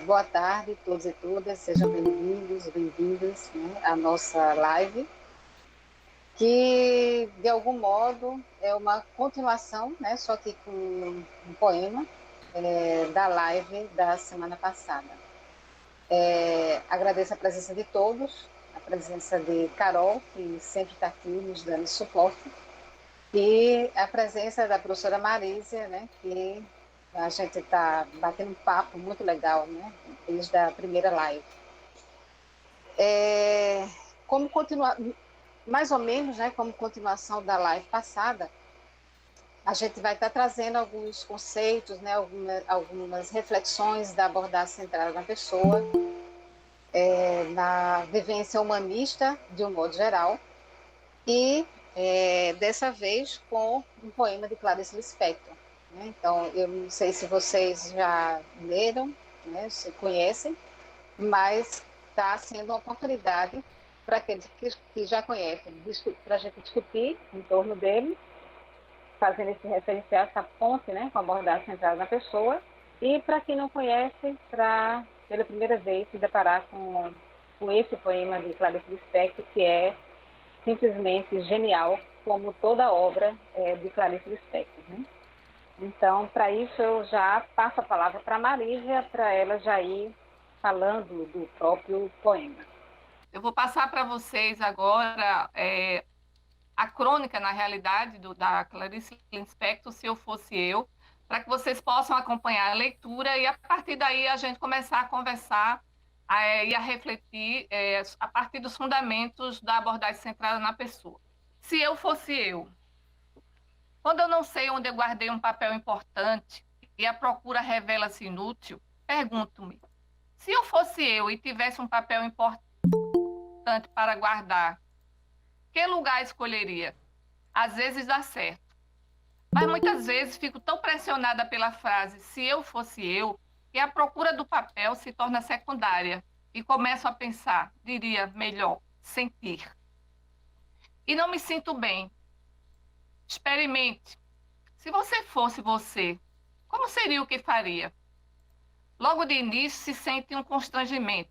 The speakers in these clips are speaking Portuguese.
boa tarde, todos e todas, sejam bem-vindos, bem-vindas, né, à nossa live, que de algum modo é uma continuação, né, só que com um poema da live da semana passada. Agradeço a presença de todos, a presença de Carol, que sempre está aqui nos dando suporte, e a presença da professora Marísia, né, que a gente está batendo um papo muito legal, né, desde a primeira live. Como continuar, mais ou menos, né, como continuação da live passada, a gente vai estar trazendo alguns conceitos, né, algumas reflexões da abordagem centrada na pessoa, na vivência humanista de um modo geral, e dessa vez com um poema de Clarice Lispector. Né? Então, eu não sei se vocês já leram, né, se conhecem, mas está sendo uma oportunidade para aqueles que já conhecem, para a gente discutir em torno dele, fazendo esse referencial, essa ponte, né, com a abordagem centrada na pessoa, e para quem não conhece, para pela primeira vez se deparar com esse poema de Clarice Lispector, que é simplesmente genial, como toda a obra de Clarice Lispector. Né? Então, para isso, eu já passo a palavra para a Marísia, para ela já ir falando do próprio poema. Eu vou passar para vocês agora a crônica, na realidade, da Clarice Lispector, Se Eu Fosse Eu, para que vocês possam acompanhar a leitura e, a partir daí, a gente começar a conversar e a refletir a partir dos fundamentos da abordagem centrada na pessoa. Se eu fosse eu. Quando eu não sei onde eu guardei um papel importante e a procura revela-se inútil, pergunto-me, se eu fosse eu e tivesse um papel importante para guardar, que lugar escolheria? Às vezes dá certo, mas muitas vezes fico tão pressionada pela frase se eu fosse eu, que a procura do papel se torna secundária e começo a pensar, diria melhor, sentir. E não me sinto bem. Experimente. Se você fosse você, como seria o que faria? Logo de início se sente um constrangimento.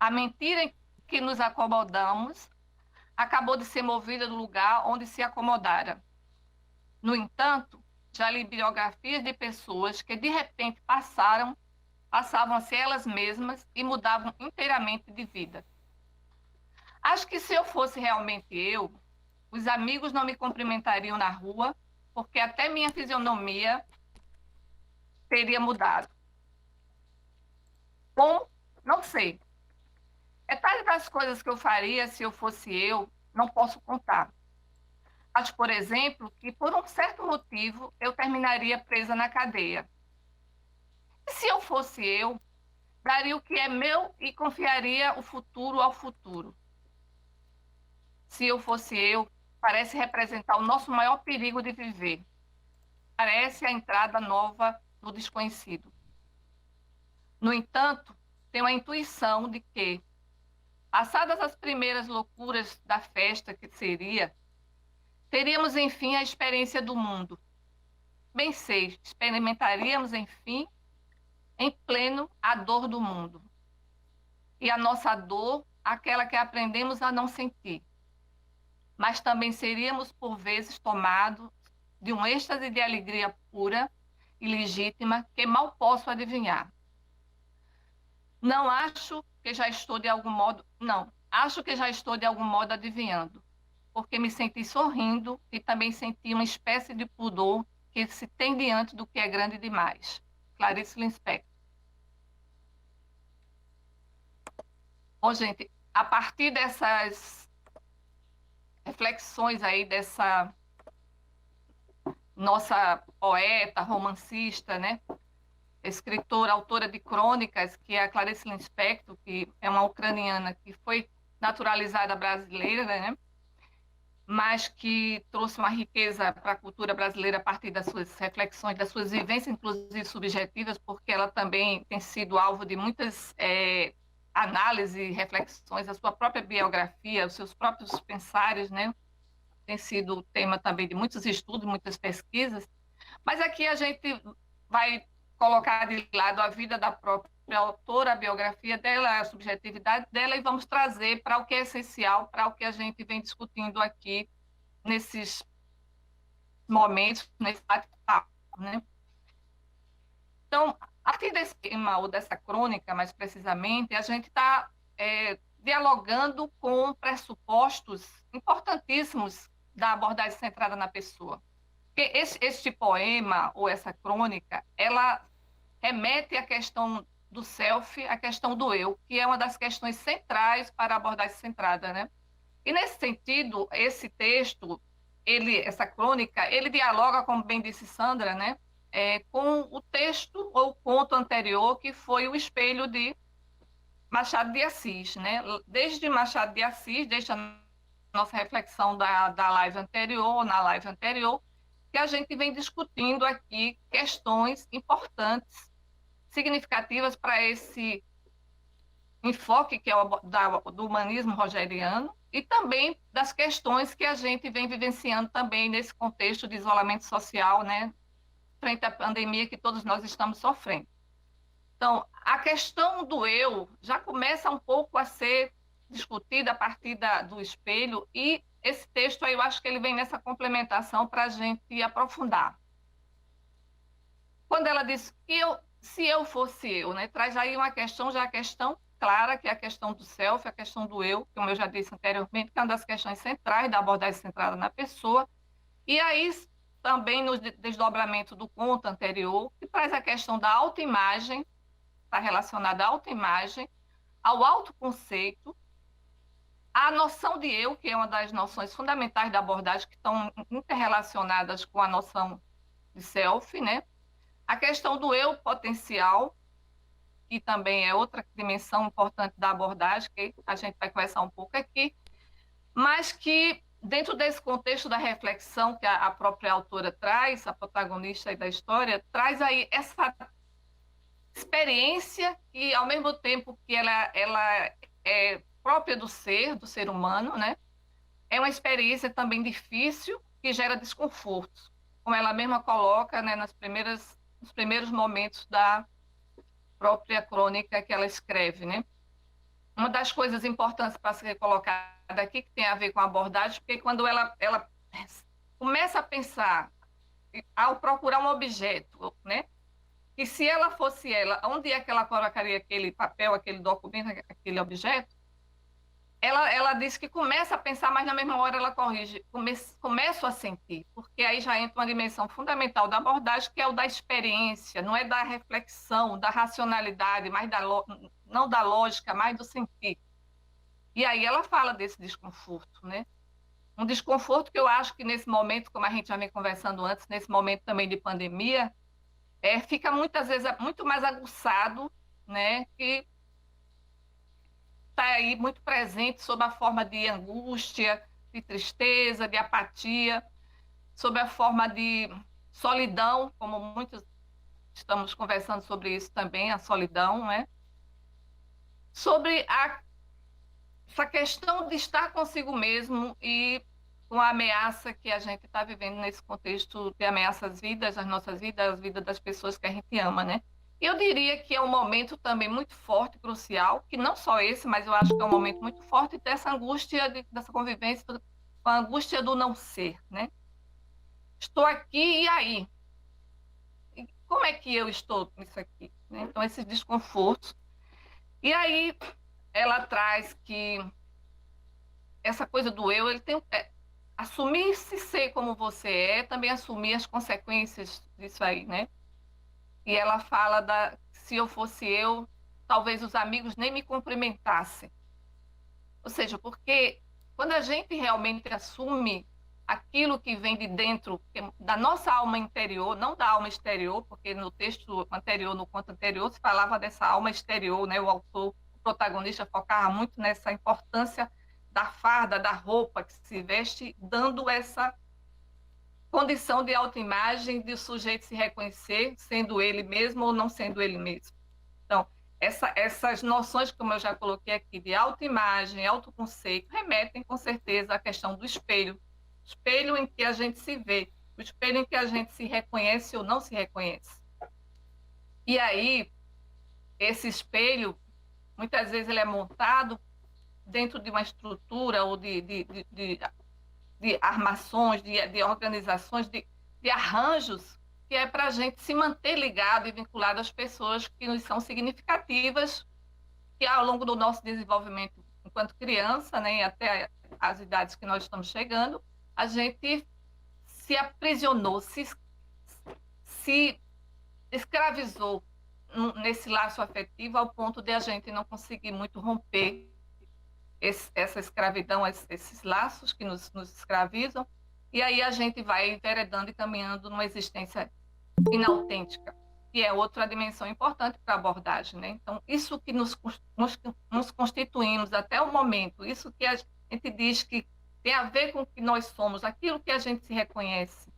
A mentira em que nos acomodamos acabou de ser movida do lugar onde se acomodara. No entanto, já li biografias de pessoas que de repente passavam a ser elas mesmas e mudavam inteiramente de vida. Acho que se eu fosse realmente eu, os amigos não me cumprimentariam na rua, porque até minha fisionomia teria mudado. Como? Não sei. Metade das coisas que eu faria se eu fosse eu, não posso contar. Acho, por exemplo, que por um certo motivo eu terminaria presa na cadeia. E se eu fosse eu, daria o que é meu e confiaria o futuro ao futuro. Se eu fosse eu, parece representar o nosso maior perigo de viver. Parece a entrada nova no desconhecido. No entanto, tenho a intuição de que, passadas as primeiras loucuras da festa que seria, teríamos, enfim, a experiência do mundo. Bem sei, experimentaríamos, enfim, em pleno a dor do mundo. E a nossa dor, aquela que aprendemos a não sentir. Mas também seríamos, por vezes, tomados de um êxtase de alegria pura e legítima que mal posso adivinhar. Acho que já estou de algum modo adivinhando, porque me senti sorrindo e também senti uma espécie de pudor que se tem diante do que é grande demais. Clarice Lispector. Bom, gente, a partir dessas reflexões aí dessa nossa poeta, romancista, né? Escritora, autora de crônicas, que é a Clarice Lispector, que é uma ucraniana que foi naturalizada brasileira, né? Mas que trouxe uma riqueza para a cultura brasileira a partir das suas reflexões, das suas vivências, inclusive subjetivas, porque ela também tem sido alvo de muitas análises e reflexões, a sua própria biografia, os seus próprios pensares, né? Tem sido tema também de muitos estudos, muitas pesquisas. Mas aqui a gente vai colocar de lado a vida da própria própria autora, a biografia dela, a subjetividade dela, e vamos trazer para o que é essencial, para o que a gente vem discutindo aqui nesses momentos, nesse bate-papo, né? Então, a partir desse tema, ou dessa crônica, mais precisamente, a gente está dialogando com pressupostos importantíssimos da abordagem centrada na pessoa. Porque este poema, ou essa crônica, ela remete à questão do self, à questão do eu, que é uma das questões centrais para a abordagem centrada, né? E nesse sentido, esse texto, essa crônica, ele dialoga, como bem disse Sandra, né, com o texto ou o conto anterior, que foi O Espelho de Machado de Assis, né? Desde Machado de Assis, desde a nossa reflexão da live anterior, na live anterior, que a gente vem discutindo aqui questões importantes, significativas para esse enfoque que é do humanismo rogeriano, e também das questões que a gente vem vivenciando também nesse contexto de isolamento social, né, frente à pandemia que todos nós estamos sofrendo. Então, a questão do eu já começa um pouco a ser discutida a partir do espelho, e esse texto aí eu acho que ele vem nessa complementação para a gente aprofundar. Quando ela diz que se eu fosse eu, né, traz aí uma questão, já a questão clara, que é a questão do self, a questão do eu, como eu já disse anteriormente, que é uma das questões centrais da abordagem centrada na pessoa, e aí também no desdobramento do conto anterior, que traz a questão da autoimagem, está relacionada à autoimagem, ao autoconceito, à noção de eu, que é uma das noções fundamentais da abordagem, que estão interrelacionadas com a noção de self, né? A questão do eu potencial, que também é outra dimensão importante da abordagem, que a gente vai conversar um pouco aqui, mas que, dentro desse contexto da reflexão que a própria autora traz, a protagonista aí da história, traz aí essa experiência que, ao mesmo tempo que ela é própria do ser humano, né? É uma experiência também difícil, que gera desconforto, como ela mesma coloca, né, nos primeiros momentos da própria crônica que ela escreve, né? Uma das coisas importantes para ser colocada aqui, que tem a ver com a abordagem, porque quando ela começa a pensar, ao procurar um objeto, né? E se ela fosse ela, onde é que ela colocaria aquele papel, aquele documento, aquele objeto? Ela diz que começa a pensar, mas na mesma hora ela corrige. Começo a sentir, porque aí já entra uma dimensão fundamental da abordagem, que é o da experiência, não é da reflexão, da racionalidade, mas não da lógica, mas do sentir. E aí ela fala desse desconforto, né? Um desconforto que eu acho que nesse momento, como a gente já vem conversando antes, nesse momento também de pandemia, fica muitas vezes muito mais aguçado, né? Que está aí muito presente sob a forma de angústia, de tristeza, de apatia, sob a forma de solidão, como muitos estamos conversando sobre isso também, a solidão, né? Sobre essa questão de estar consigo mesmo e com a ameaça que a gente está vivendo nesse contexto de ameaça às vidas, às nossas vidas, às vidas das pessoas que a gente ama, né? Eu diria que é um momento também muito forte, crucial, que não só esse, mas eu acho que é um momento muito forte dessa angústia, dessa convivência com a angústia do não ser, né? Estou aqui e aí? E como é que eu estou nisso aqui? Né? Então, esses desconfortos. E aí, ela traz que essa coisa do eu, ele tem assumir-se ser como você é, também assumir as consequências disso aí, né? E ela fala se eu fosse eu, talvez os amigos nem me cumprimentassem. Ou seja, porque quando a gente realmente assume aquilo que vem de dentro, da nossa alma interior, não da alma exterior, porque no texto anterior, no conto anterior, se falava dessa alma exterior, né? O autor, o protagonista, focava muito nessa importância da farda, da roupa que se veste, dando essa condição de autoimagem, de o sujeito se reconhecer, sendo ele mesmo ou não sendo ele mesmo. Então, essas noções, como eu já coloquei aqui, de autoimagem, autoconceito, remetem com certeza à questão do espelho. Espelho em que a gente se vê, o espelho em que a gente se reconhece ou não se reconhece. E aí, esse espelho, muitas vezes ele é montado dentro de uma estrutura ou de armações, de organizações, de arranjos, que é para a gente se manter ligado e vinculado às pessoas que nos são significativas, que ao longo do nosso desenvolvimento enquanto criança, né, e até as idades que nós estamos chegando, a gente se aprisionou, se escravizou nesse laço afetivo ao ponto de a gente não conseguir muito romper essa escravidão, esses laços que nos escravizam, e aí a gente vai enveredando e caminhando numa existência inautêntica, que é outra dimensão importante para a abordagem, né? Então, isso que nos constituímos até o momento, isso que a gente diz que tem a ver com o que nós somos, aquilo que a gente se reconhece,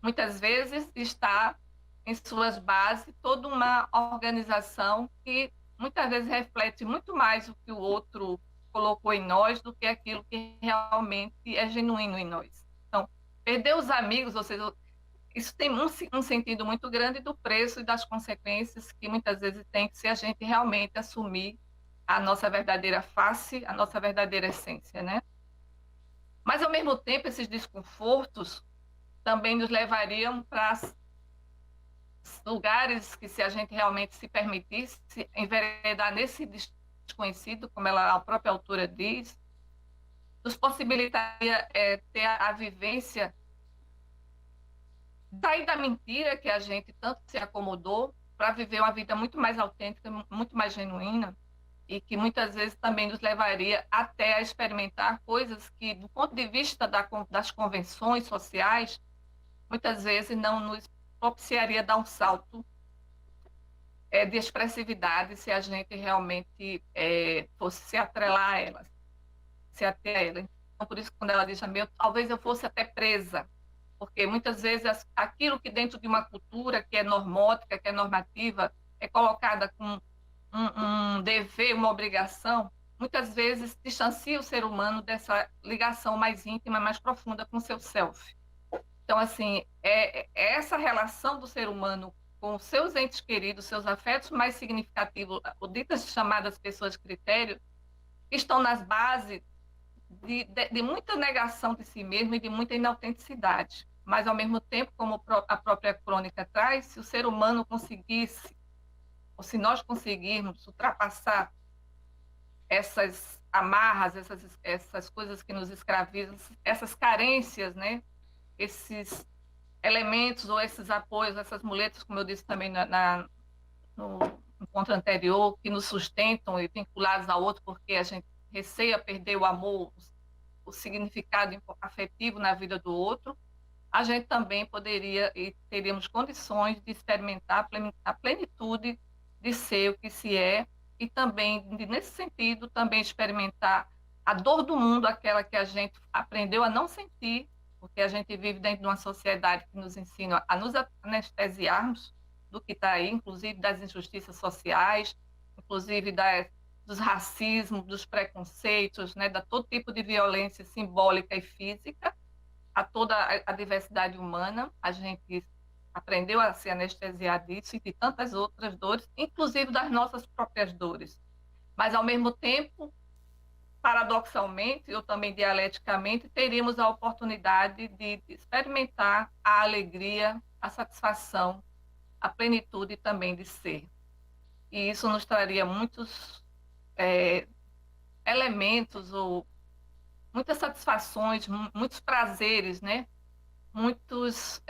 muitas vezes está em suas bases toda uma organização que muitas vezes reflete muito mais o que o outro colocou em nós do que aquilo que realmente é genuíno em nós. Então, perder os amigos, ou seja, isso tem um sentido muito grande do preço e das consequências que muitas vezes tem se a gente realmente assumir a nossa verdadeira face, a nossa verdadeira essência, né? Mas, ao mesmo tempo, esses desconfortos também nos levariam para lugares que, se a gente realmente se permitisse enveredar nesse desconhecido, como a própria autora diz, nos possibilitaria ter a vivência, sair da mentira que a gente tanto se acomodou para viver uma vida muito mais autêntica, muito mais genuína, e que muitas vezes também nos levaria até a experimentar coisas que, do ponto de vista das convenções sociais, muitas vezes não nos propiciaria dar um salto de expressividade se a gente realmente fosse se atrelar a elas, se ater a ela. Então, por isso, quando ela diz a mim, talvez eu fosse até presa, porque muitas vezes aquilo que dentro de uma cultura que é normótica, que é normativa, é colocada com um dever, uma obrigação, muitas vezes distancia o ser humano dessa ligação mais íntima, mais profunda com o seu self. Então, assim, é essa relação do ser humano com os seus entes queridos, seus afetos mais significativos, ou ditas chamadas pessoas critério, que estão nas bases de muita negação de si mesmo e de muita inautenticidade. Mas, ao mesmo tempo, como a própria crônica traz, se o ser humano conseguisse, ou se nós conseguirmos ultrapassar essas amarras, essas coisas que nos escravizam, essas carências, né? Esses elementos ou esses apoios, essas muletas, como eu disse também no encontro anterior, que nos sustentam e vinculados ao outro, porque a gente receia perder o amor, o significado afetivo na vida do outro, a gente também poderia e teríamos condições de experimentar a plenitude de ser o que se é e também, nesse sentido, também experimentar a dor do mundo, aquela que a gente aprendeu a não sentir, porque a gente vive dentro de uma sociedade que nos ensina a nos anestesiarmos do que está aí, inclusive das injustiças sociais, inclusive dos racismos, dos preconceitos, né, de todo tipo de violência simbólica e física, a toda a diversidade humana. A gente aprendeu a se anestesiar disso e de tantas outras dores, inclusive das nossas próprias dores. Mas, ao mesmo tempo, paradoxalmente, ou também dialeticamente, teríamos a oportunidade de experimentar a alegria, a satisfação, a plenitude também de ser. E isso nos traria muitos elementos ou muitas satisfações, muitos prazeres, né? Muitos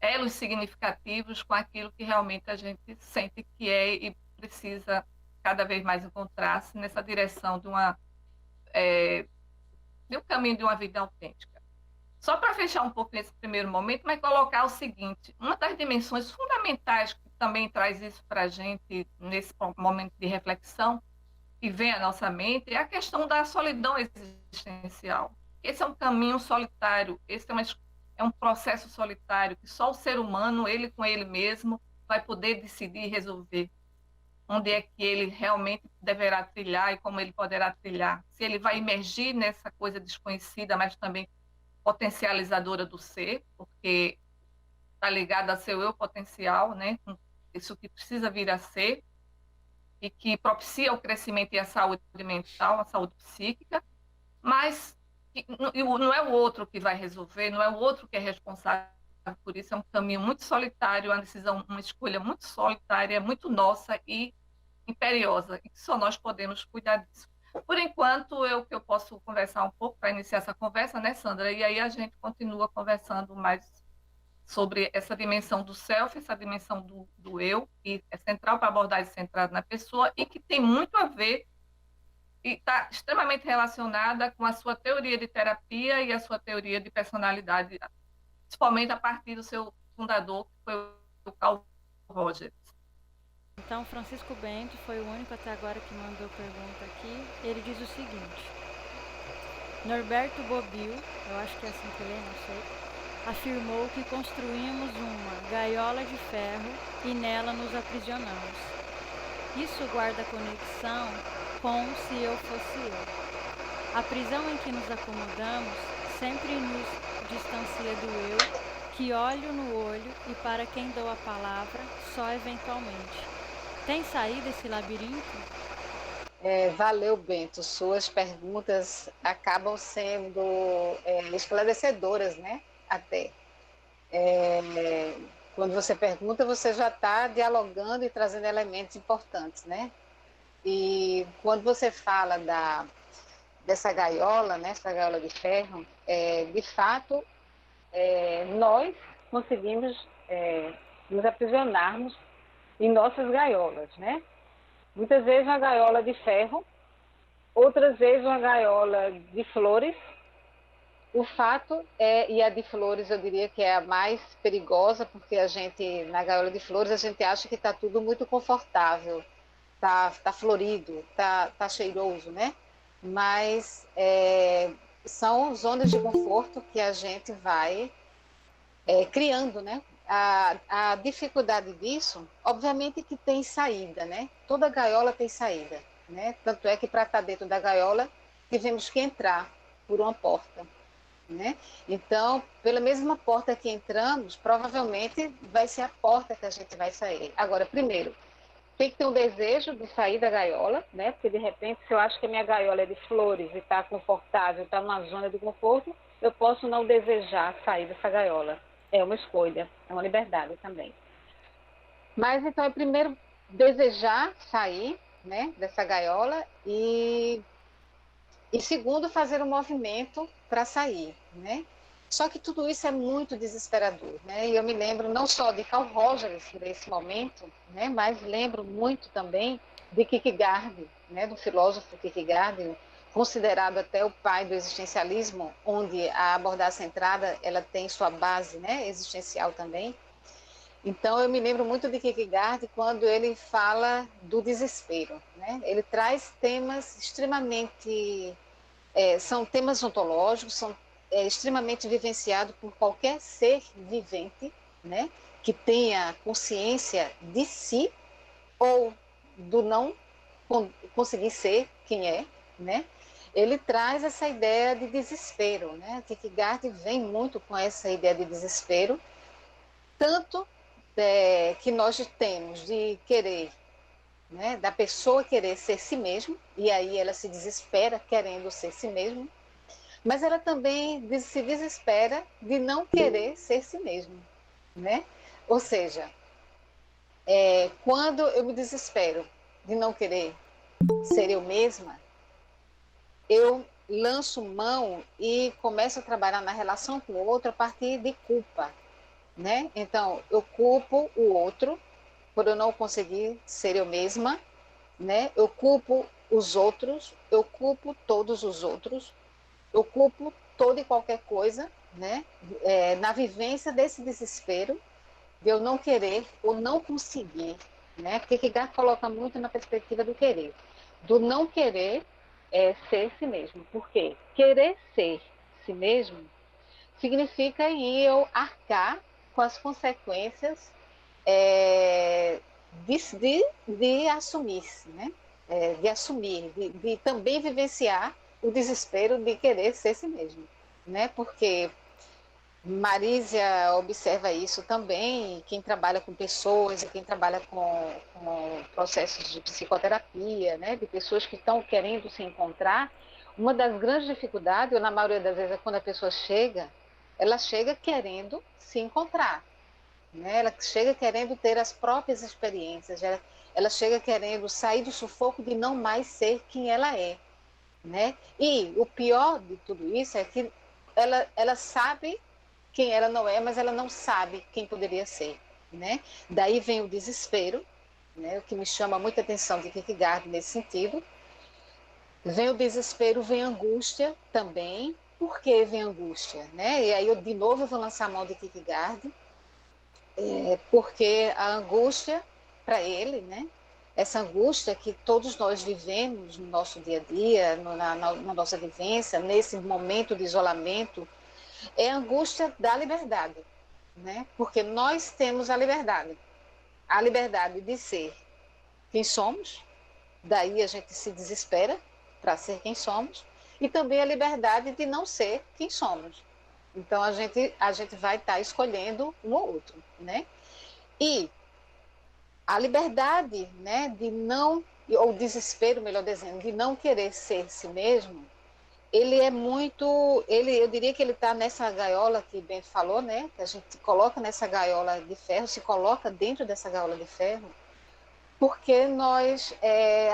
elos significativos com aquilo que realmente a gente sente que é e precisa cada vez mais encontrar-se nessa direção de um caminho de uma vida autêntica. Só para fechar um pouco nesse primeiro momento, mas colocar o seguinte: uma das dimensões fundamentais que também traz isso para a gente nesse momento de reflexão que vem à nossa mente é a questão da solidão existencial. Esse é um caminho solitário, esse é um processo solitário que só o ser humano, ele com ele mesmo, vai poder decidir e resolver onde é que ele realmente deverá trilhar e como ele poderá trilhar. Se ele vai emergir nessa coisa desconhecida, mas também potencializadora do ser, porque está ligado a seu eu potencial, né? Isso que precisa vir a ser, e que propicia o crescimento e a saúde mental, a saúde psíquica, mas não é o outro que vai resolver, não é o outro que é responsável por isso, é um caminho muito solitário, uma decisão, uma escolha muito solitária, muito nossa e imperiosa, e que só nós podemos cuidar disso. Por enquanto, eu posso conversar um pouco para iniciar essa conversa, né, Sandra? E aí a gente continua conversando mais sobre essa dimensão do self, essa dimensão do eu, que é central para a abordagem centrada na pessoa e que tem muito a ver e está extremamente relacionada com a sua teoria de terapia e a sua teoria de personalidade, principalmente a partir do seu fundador, que foi o Carl Rogers. Então, Francisco Bento foi o único até agora que mandou pergunta aqui. Ele diz o seguinte: Norberto Bobbio, eu acho que é assim que ele é, não sei, afirmou que construímos uma gaiola de ferro e nela nos aprisionamos. Isso guarda conexão com se eu fosse eu. A prisão em que nos acomodamos sempre nos distancia do eu, que olho no olho e para quem dou a palavra só eventualmente. Tem saída esse labirinto? Valeu, Bento. Suas perguntas acabam sendo esclarecedoras, né? Até. Quando você pergunta, você já está dialogando e trazendo elementos importantes, né? E quando você fala dessa gaiola, né? Essa gaiola de ferro, de fato, nós conseguimos nos aprisionarmos em nossas gaiolas, né? Muitas vezes uma gaiola de ferro, outras vezes uma gaiola de flores. O fato e a de flores eu diria que é a mais perigosa, porque a gente, na gaiola de flores, a gente acha que está tudo muito confortável, tá florido, tá cheiroso, né? Mas são zonas de conforto que a gente vai criando, né? A dificuldade disso, obviamente que tem saída, né? Toda gaiola tem saída, né? Tanto é que para estar dentro da gaiola, tivemos que entrar por uma porta, né? Então, pela mesma porta que entramos, provavelmente vai ser a porta que a gente vai sair. Agora, primeiro, tem que ter um desejo de sair da gaiola, né? Porque de repente, se eu acho que a minha gaiola é de flores e está confortável, está numa zona de conforto, eu posso não desejar sair dessa gaiola. É uma escolha, é uma liberdade também. Mas então é primeiro desejar sair, né, dessa gaiola e segundo fazer um movimento para sair, né? Só que tudo isso é muito desesperador, né? E eu me lembro não só de Carl Rogers nesse momento, né? Mas lembro muito também de Kierkegaard, né? Do filósofo Kierkegaard, considerado até o pai do existencialismo, onde a abordagem centrada ela tem sua base, né? Existencial também. Então eu me lembro muito de Kierkegaard quando ele fala do desespero, né? Ele traz temas extremamente são temas ontológicos, são extremamente vivenciados por qualquer ser vivente, né, que tenha consciência de si ou do não conseguir ser quem é, né? Ele traz essa ideia de desespero, né? Kierkegaard vem muito com essa ideia de desespero, tanto que nós temos de querer, né, da pessoa querer ser si mesmo, e aí ela se desespera querendo ser si mesmo, mas ela também se desespera de não querer ser si mesmo, né? Ou seja, quando eu me desespero de não querer ser eu mesma, eu lanço mão e começo a trabalhar na relação com o outro a partir de culpa, né? Então, eu culpo o outro por eu não conseguir ser eu mesma, né? Eu culpo os outros, eu culpo todos os outros, eu culpo toda e qualquer coisa, né? Na vivência desse desespero de eu não querer ou não conseguir, né? Porque Kierkegaard coloca muito na perspectiva do querer, do não querer ser si mesmo. Por quê? Querer ser si mesmo significa eu arcar com as consequências de assumir-se, né? De assumir, de também vivenciar o desespero de querer ser si mesmo, né? Porque Marísia observa isso também, e quem trabalha com pessoas, e quem trabalha com processos de psicoterapia, né, de pessoas que estão querendo se encontrar, uma das grandes dificuldades, ou na maioria das vezes, é quando a pessoa chega, ela chega querendo se encontrar, né? Ela chega querendo ter as próprias experiências, ela chega querendo sair do sufoco de não mais ser quem ela é, né? E o pior de tudo isso é que ela sabe quem ela não é, mas ela não sabe quem poderia ser, né? Daí vem o desespero, né? O que me chama muita atenção de Kierkegaard nesse sentido. Vem o desespero, vem a angústia também. Por que vem a angústia, né? E aí eu de novo vou lançar a mão de Kierkegaard, porque a angústia para ele, né? Essa angústia que todos nós vivemos no nosso dia a dia, na nossa vivência, nesse momento de isolamento, é a angústia da liberdade, né? Porque nós temos a liberdade de ser quem somos, daí a gente se desespera para ser quem somos, e também a liberdade de não ser quem somos. Então a gente vai estar escolhendo um ou outro, né? E a liberdade, né, de não, ou o desespero, melhor dizendo, de não querer ser si mesmo, ele é muito, eu diria que ele está nessa gaiola que Bento falou, né, que a gente coloca nessa gaiola de ferro, se coloca dentro dessa gaiola de ferro, porque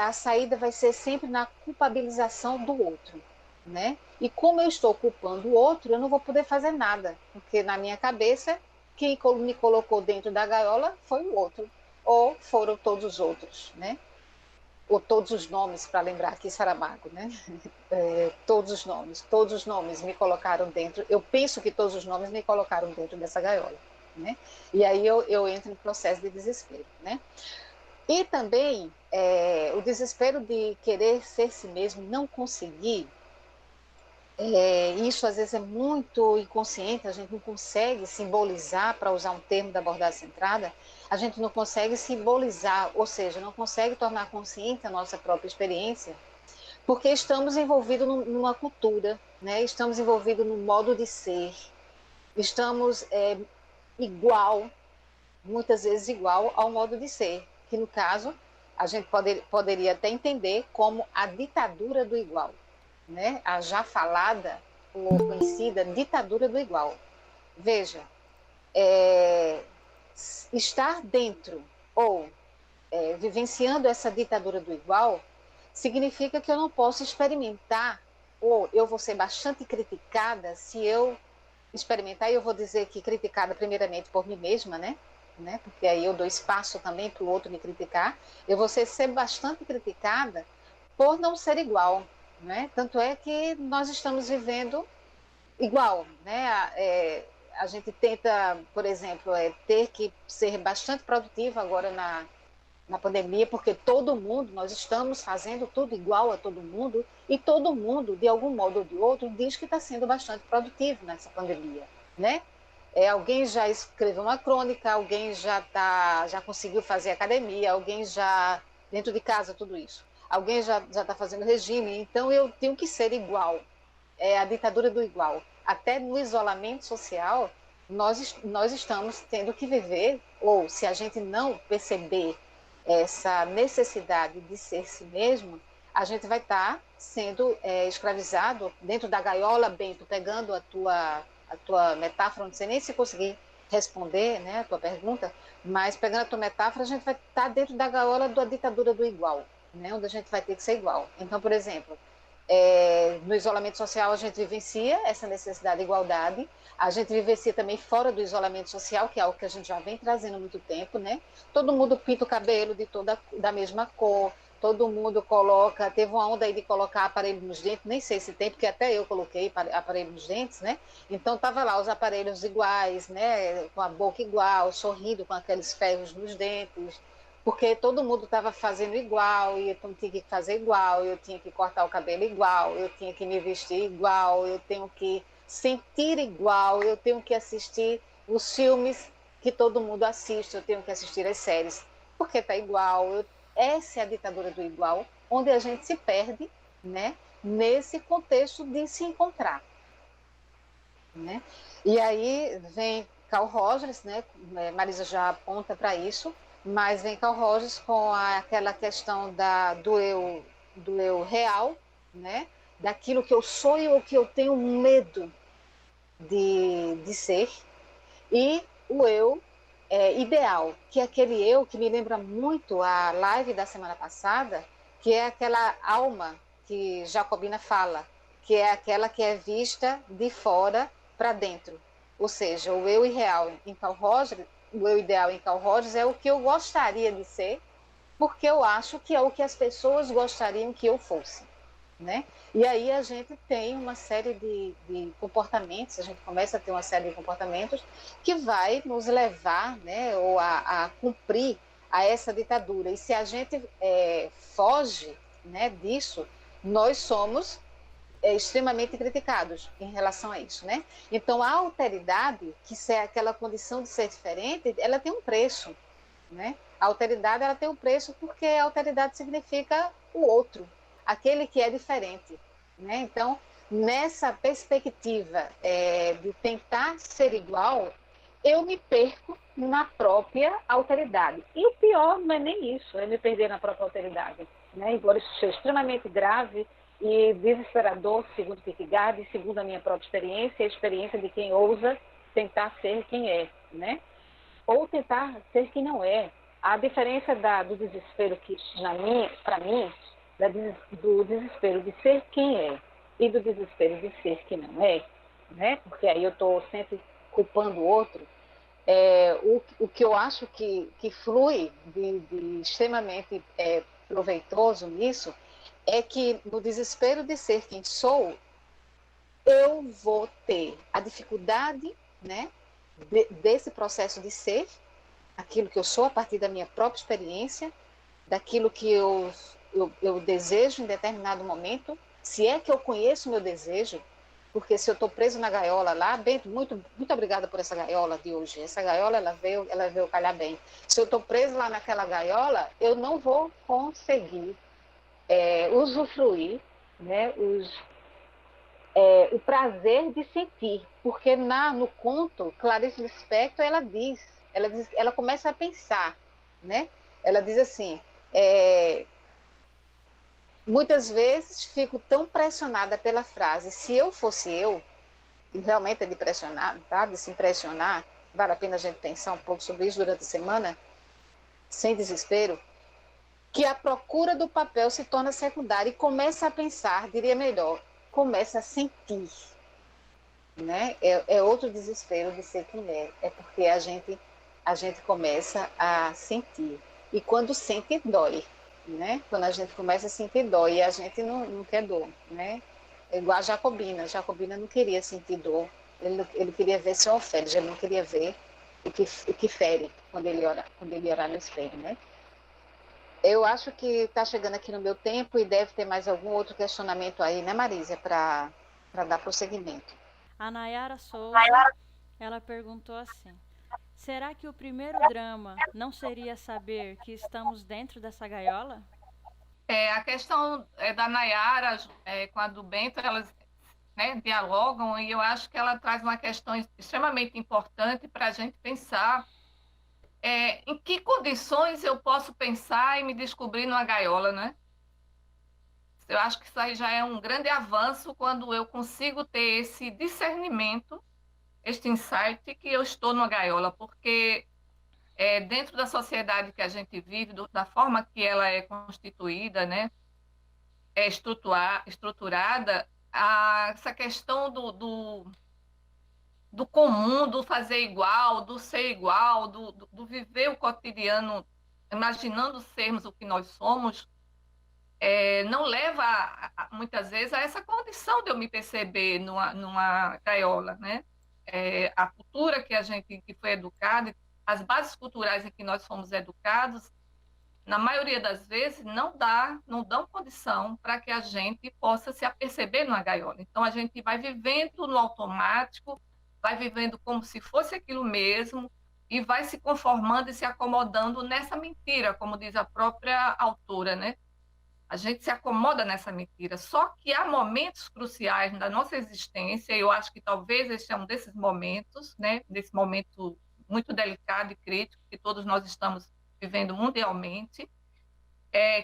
a saída vai ser sempre na culpabilização do outro, né? E como eu estou culpando o outro, eu não vou poder fazer nada, porque na minha cabeça, quem me colocou dentro da gaiola foi o outro, ou foram todos os outros, né? Ou todos os nomes, para lembrar aqui Saramago, né? Todos os nomes me colocaram dentro, eu penso que todos os nomes me colocaram dentro dessa gaiola, né? E aí eu entro em processo de desespero, né? E também o desespero de querer ser si mesmo, não conseguir, isso às vezes é muito inconsciente, a gente não consegue simbolizar, para usar um termo da abordagem centrada, a gente não consegue simbolizar, ou seja, não consegue tornar consciente a nossa própria experiência, porque estamos envolvidos numa cultura, né? Estamos envolvidos num modo de ser, estamos igual, muitas vezes igual ao modo de ser, que no caso a gente poderia até entender como a ditadura do igual, né? A já falada ou conhecida ditadura do igual. Veja, é, estar dentro ou vivenciando essa ditadura do igual significa que eu não posso experimentar, ou eu vou ser bastante criticada se eu experimentar, e eu vou dizer que criticada primeiramente por mim mesma, né? Porque aí eu dou espaço também para o outro me criticar. Eu vou ser bastante criticada por não ser igual, né? Tanto é que nós estamos vivendo igual, né? A gente tenta, por exemplo, ter que ser bastante produtivo agora na pandemia, porque todo mundo, nós estamos fazendo tudo igual a todo mundo, e todo mundo, de algum modo ou de outro, diz que está sendo bastante produtivo nessa pandemia, né? Alguém já escreveu uma crônica, alguém já conseguiu fazer academia, alguém já, dentro de casa, tudo isso. Alguém já está fazendo regime, então eu tenho que ser igual. É a ditadura do igual. Até no isolamento social, nós estamos tendo que viver, ou se a gente não perceber essa necessidade de ser si mesmo, a gente vai estar sendo escravizado dentro da gaiola, Bento, pegando a tua metáfora, não sei nem se conseguir responder, né, a tua pergunta, mas pegando a tua metáfora, a gente vai estar dentro da gaiola da ditadura do igual, né, onde a gente vai ter que ser igual. Então, por exemplo, no isolamento social a gente vivencia essa necessidade de igualdade, a gente vivencia também fora do isolamento social, que é algo que a gente já vem trazendo há muito tempo, né? Todo mundo pinta o cabelo da mesma cor, todo mundo coloca, teve uma onda aí de colocar aparelho nos dentes, nem sei se tem, porque até eu coloquei aparelho nos dentes, né? Então tava lá os aparelhos iguais, né? Com a boca igual, sorrindo com aqueles ferros nos dentes, porque todo mundo estava fazendo igual, e eu tinha que fazer igual, eu tinha que cortar o cabelo igual, eu tinha que me vestir igual, eu tenho que sentir igual, eu tenho que assistir os filmes que todo mundo assiste, eu tenho que assistir as séries, porque está igual. Essa é a ditadura do igual, onde a gente se perde, né, nesse contexto de se encontrar. né? E aí vem Carl Rogers, né? Marisa já aponta para isso, mas vem Carl Rogers com aquela questão do eu real, né? Daquilo que eu sou e o que eu tenho medo de ser, e o eu ideal, que é aquele eu que me lembra muito a live da semana passada, que é aquela alma que Jacobina fala, que é aquela que é vista de fora para dentro. Ou seja, o eu irreal em Carl Rogers, o eu ideal em Carl Rogers é o que eu gostaria de ser, porque eu acho que é o que as pessoas gostariam que eu fosse, né? E aí a gente tem uma série de comportamentos, a gente começa a ter uma série de comportamentos que vai nos levar, né, ou a cumprir a essa ditadura. E se a gente foge, né, disso, nós somos extremamente criticados em relação a isso, né? Então a alteridade, que é aquela condição de ser diferente, ela tem um preço, né? A alteridade ela tem um preço porque a alteridade significa o outro, aquele que é diferente, né? Então, nessa perspectiva de tentar ser igual, eu me perco na própria alteridade. E o pior não é nem isso, é me perder na própria alteridade, né? Embora isso seja extremamente grave e desesperador, segundo Kierkegaard, e segundo a minha própria experiência, a experiência de quem ousa tentar ser quem é, né? Ou tentar ser quem não é. A diferença do desespero que, para mim, do desespero de ser quem é e do desespero de ser quem não é, né? Porque aí eu estou sempre culpando o outro. O que eu acho que flui de extremamente proveitoso nisso é que no desespero de ser quem sou, eu vou ter a dificuldade, né, desse processo de ser aquilo que eu sou a partir da minha própria experiência, daquilo que eu desejo em determinado momento, se é que eu conheço o meu desejo, porque se eu estou preso na gaiola lá, Bento, muito obrigada por essa gaiola de hoje. Essa gaiola, ela veio calhar bem. Se eu estou preso lá naquela gaiola, eu não vou conseguir usufruir, né, o prazer de sentir, porque no conto Clarice Lispector ela começa a pensar, né? Ela diz assim: muitas vezes fico tão pressionada pela frase "se eu fosse eu", e realmente é de pressionar, tá? De se impressionar, vale a pena a gente pensar um pouco sobre isso durante a semana, sem desespero, que a procura do papel se torna secundária e começa a pensar, diria melhor, começa a sentir, né? É outro desespero de ser quem é porque a gente começa a sentir, e quando sente dói, né? Quando a gente começa a sentir dói, e a gente não quer dor, né? É igual a Jacobina não queria sentir dor, ele queria ver seu alferes, ele não queria ver o que fere quando ele orar no espelho, né? Eu acho que está chegando aqui no meu tempo e deve ter mais algum outro questionamento aí, né, Marisa, para dar prosseguimento. A Nayara Souza, ela perguntou assim: será que o primeiro drama não seria saber que estamos dentro dessa gaiola? A questão da Nayara com a do Bento, elas, né, dialogam, e eu acho que ela traz uma questão extremamente importante para a gente pensar em que condições eu posso pensar e me descobrir numa gaiola, né? Eu acho que isso aí já é um grande avanço quando eu consigo ter esse discernimento, este insight que eu estou numa gaiola, porque dentro da sociedade que a gente vive, da forma que ela é constituída, né, estruturada, essa questão do comum, do fazer igual, do ser igual, do viver o cotidiano, imaginando sermos o que nós somos, não leva, muitas vezes, a essa condição de eu me perceber numa gaiola, né? A cultura que a gente que foi educada, as bases culturais em que nós fomos educados, na maioria das vezes, não dão condição para que a gente possa se aperceber numa gaiola. Então, a gente vai vivendo no automático, vai vivendo como se fosse aquilo mesmo, e vai se conformando e se acomodando nessa mentira, como diz a própria autora, né? A gente se acomoda nessa mentira. Só que há momentos cruciais da nossa existência, e eu acho que talvez esse é um desses momentos, né? Desse momento muito delicado e crítico que todos nós estamos vivendo mundialmente,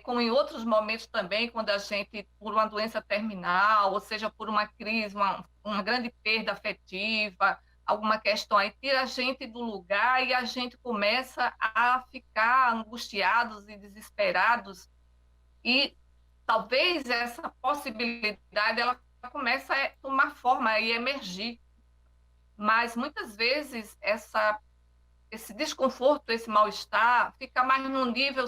como em outros momentos também, quando a gente, por uma doença terminal, ou seja, por uma crise, uma grande perda afetiva, alguma questão aí, tira a gente do lugar e a gente começa a ficar angustiados e desesperados. E talvez essa possibilidade ela começa a tomar forma e emergir. Mas muitas vezes esse desconforto, esse mal-estar, fica mais num nível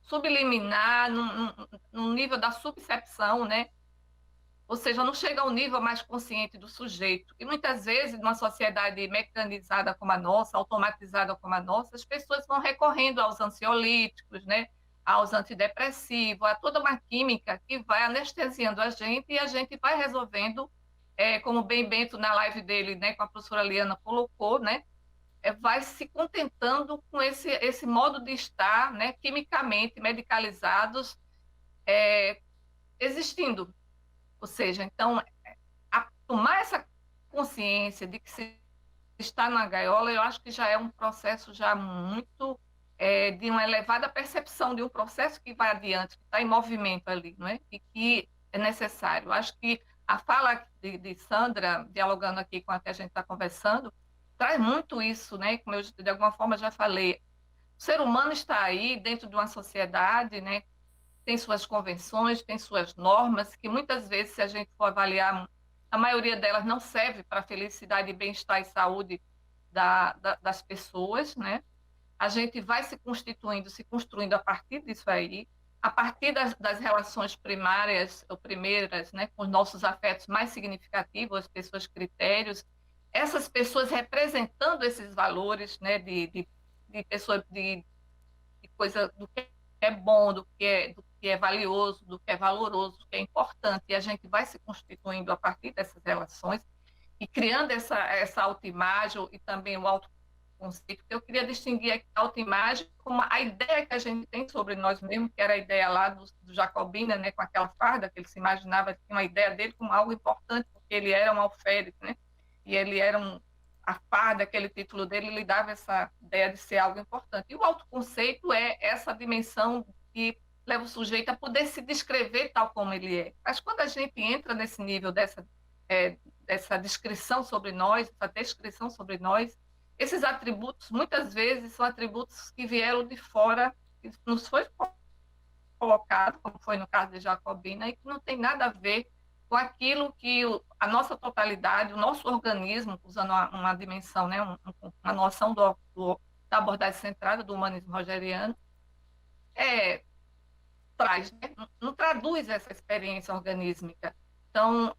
subliminar, num nível da subcepção, né? Ou seja, não chega ao nível mais consciente do sujeito. E muitas vezes, numa sociedade mecanizada como a nossa, automatizada como a nossa, as pessoas vão recorrendo aos ansiolíticos, né? Aos antidepressivos, a toda uma química que vai anestesiando a gente e a gente vai resolvendo, como bem Bento na live dele, né, com a professora Liana colocou, né? Vai se contentando com esse modo de estar, né, quimicamente medicalizados, existindo. Ou seja, então, tomar essa consciência de que se está na gaiola, eu acho que já é um processo já muito de uma elevada percepção de um processo que vai adiante, que está em movimento ali, não é? E que é necessário. Eu acho que a fala de Sandra, dialogando aqui com a que a gente está conversando, traz muito isso, né? Como eu, de alguma forma, já falei. O ser humano está aí dentro de uma sociedade, né? Tem suas convenções, tem suas normas, que muitas vezes, se a gente for avaliar, a maioria delas não serve para a felicidade, bem-estar e saúde das pessoas, né? A gente vai se constituindo, se construindo a partir disso aí, a partir das relações primárias ou primeiras, né, com os nossos afetos mais significativos, as pessoas critérios, essas pessoas representando esses valores, né, de pessoa, de coisa do que é bom, do que é valioso, do que é valoroso, do que é importante, e a gente vai se constituindo a partir dessas relações e criando essa autoimagem e também o autoconceito. Eu queria distinguir aqui a autoimagem como a ideia que a gente tem sobre nós mesmos, que era a ideia lá do Jacobina, né, com aquela farda, que ele se imaginava, tinha uma ideia dele como algo importante, porque ele era um alferes, né, e ele era a farda, aquele título dele, lhe dava essa ideia de ser algo importante. E o autoconceito é essa dimensão que leva o sujeito a poder se descrever tal como ele é. Mas quando a gente entra nesse nível dessa descrição sobre nós, essa descrição sobre nós, esses atributos, muitas vezes, são atributos que vieram de fora, que nos foi colocado, como foi no caso de Jacobina, e que não tem nada a ver com aquilo que a nossa totalidade, o nosso organismo, usando uma dimensão, né, uma noção da abordagem centrada do humanismo rogeriano, traz, né? Não traduz essa experiência organísmica. Então,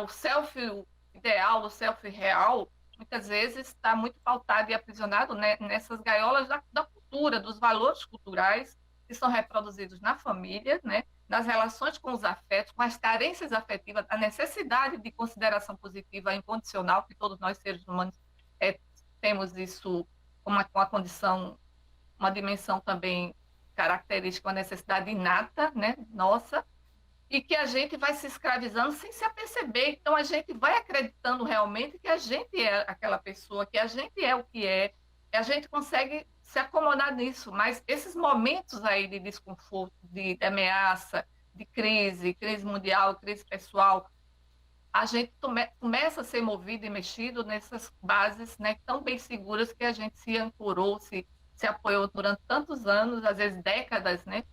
o self ideal, o self real, muitas vezes está muito pautado e aprisionado, né, nessas gaiolas da cultura, dos valores culturais que são reproduzidos na família, né, nas relações com os afetos, com as carências afetivas, a necessidade de consideração positiva incondicional, que todos nós seres humanos temos isso como uma condição, uma dimensão também característica, uma necessidade inata, né, nossa, e que a gente vai se escravizando sem se aperceber. Então, a gente vai acreditando realmente que a gente é aquela pessoa, que a gente é o que é, e a gente consegue se acomodar nisso. Mas esses momentos aí de desconforto, de ameaça, de crise mundial, crise pessoal, a gente começa a ser movido e mexido nessas bases, né, tão bem seguras que a gente se ancorou, se apoiou durante tantos anos, às vezes décadas, né,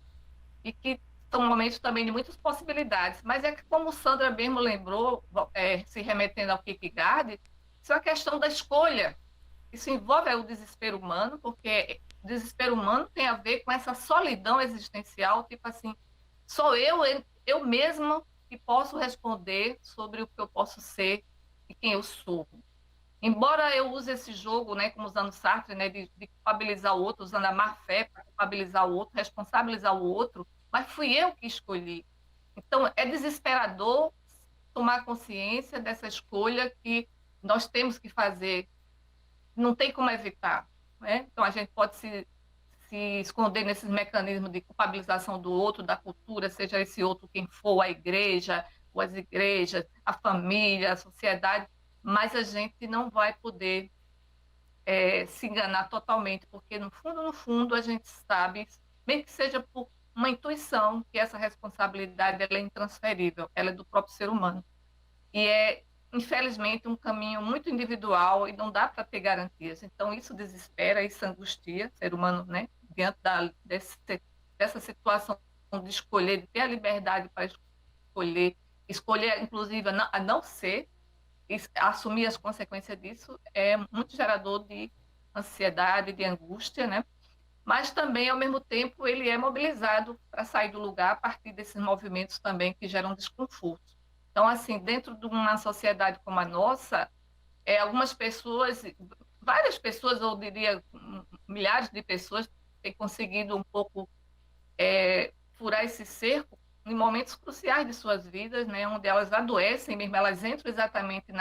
e que são momentos também de muitas possibilidades. Mas é que, como Sandra mesmo lembrou, se remetendo ao Kierkegaard, isso é uma questão da escolha. Isso envolve o desespero humano, porque o desespero humano tem a ver com essa solidão existencial, tipo assim, sou eu mesma que posso responder sobre o que eu posso ser e quem eu sou. Embora eu use esse jogo, né, como usando Sartre, né, de culpabilizar o outro, usando a má-fé para culpabilizar o outro, responsabilizar o outro, mas fui eu que escolhi. Então, é desesperador tomar consciência dessa escolha que nós temos que fazer, não tem como evitar, né? Então, a gente pode se se esconder nesses mecanismos de culpabilização do outro, da cultura, seja esse outro quem for, a igreja, ou as igrejas, a família, a sociedade, mas a gente não vai poder se enganar totalmente, porque no fundo, a gente sabe, mesmo que seja por uma intuição, que essa responsabilidade ela é intransferível, ela é do próprio ser humano. E infelizmente, um caminho muito individual e não dá para ter garantias. Então, isso desespera, isso angustia o ser humano, né? Diante dessa situação de escolher, de ter a liberdade para escolher, inclusive, a não ser, e assumir as consequências disso, é muito gerador de ansiedade, de angústia, né? Mas também, ao mesmo tempo, ele é mobilizado para sair do lugar a partir desses movimentos também que geram desconforto. Então, assim, dentro de uma sociedade como a nossa, algumas pessoas, várias pessoas, eu diria milhares de pessoas, têm conseguido um pouco furar esse cerco em momentos cruciais de suas vidas, né, onde elas adoecem mesmo, elas entram exatamente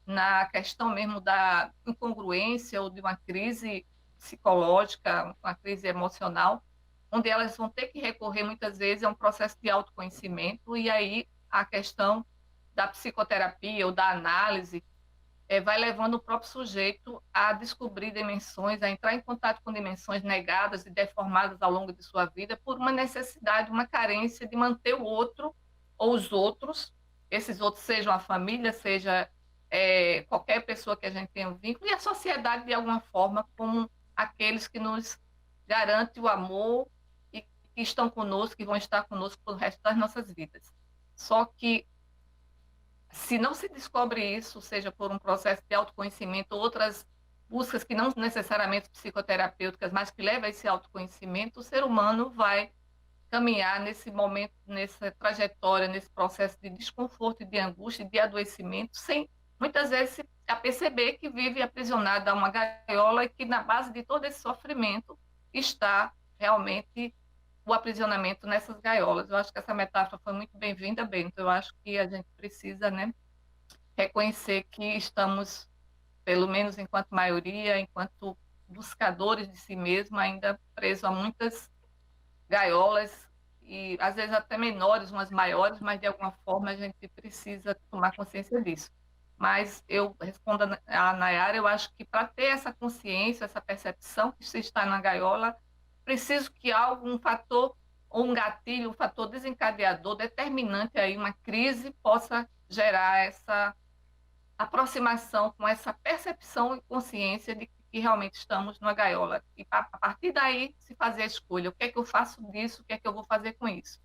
na questão mesmo da incongruência ou de uma crise psicológica, uma crise emocional, onde elas vão ter que recorrer muitas vezes a um processo de autoconhecimento, e aí a questão da psicoterapia ou da análise vai levando o próprio sujeito a descobrir dimensões, a entrar em contato com dimensões negadas e deformadas ao longo de sua vida por uma necessidade, uma carência de manter o outro ou os outros, esses outros sejam a família, seja qualquer pessoa que a gente tenha um vínculo, e a sociedade de alguma forma como aqueles que nos garantem o amor e que estão conosco, que vão estar conosco pelo resto das nossas vidas. Só que se não se descobre isso, seja por um processo de autoconhecimento, outras buscas que não necessariamente psicoterapêuticas, mas que levam a esse autoconhecimento, o ser humano vai caminhar nesse momento, nessa trajetória, nesse processo de desconforto, de angústia, de adoecimento, sem muitas vezes a perceber que vive aprisionado a uma gaiola e que na base de todo esse sofrimento está realmente o aprisionamento nessas gaiolas. Eu acho que essa metáfora foi muito bem-vinda, Bento. Eu acho que a gente precisa, né, reconhecer que estamos, pelo menos enquanto maioria, enquanto buscadores de si mesmo, ainda presos a muitas gaiolas, e às vezes até menores, umas maiores, mas de alguma forma a gente precisa tomar consciência disso. Mas eu respondo a Nayara, eu acho que para ter essa consciência, essa percepção que se está na gaiola, preciso que um fator ou um gatilho, um fator desencadeador, determinante aí, uma crise, possa gerar essa aproximação com essa percepção e consciência de que realmente estamos numa gaiola. E a partir daí se fazer a escolha, o que é que eu faço disso, o que é que eu vou fazer com isso.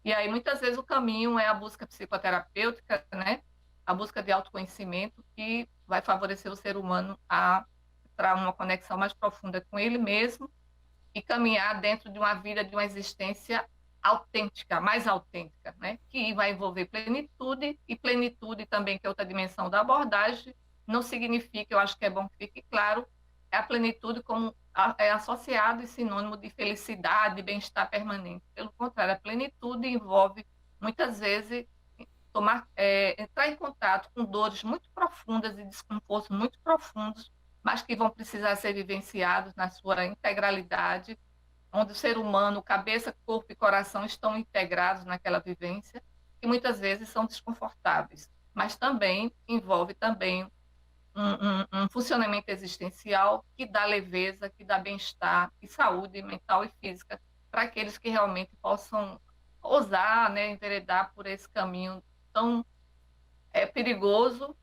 E aí muitas vezes o caminho é a busca psicoterapêutica, né? A busca de autoconhecimento, que vai favorecer o ser humano a entrar uma conexão mais profunda com ele mesmo e caminhar dentro de uma vida, de uma existência autêntica, mais autêntica, né? Que vai envolver plenitude, e plenitude também, que é outra dimensão da abordagem, não significa, eu acho que é bom que fique claro, a plenitude como é associado e sinônimo de felicidade, de bem-estar permanente. Pelo contrário, a plenitude envolve, muitas vezes, entrar em contato com dores muito profundas e desconfortos muito profundos, mas que vão precisar ser vivenciados na sua integralidade, onde o ser humano, cabeça, corpo e coração estão integrados naquela vivência, que muitas vezes são desconfortáveis, mas também envolve também um funcionamento existencial que dá leveza, que dá bem-estar e saúde mental e física para aqueles que realmente possam ousar, né, enveredar por esse caminho tão perigoso,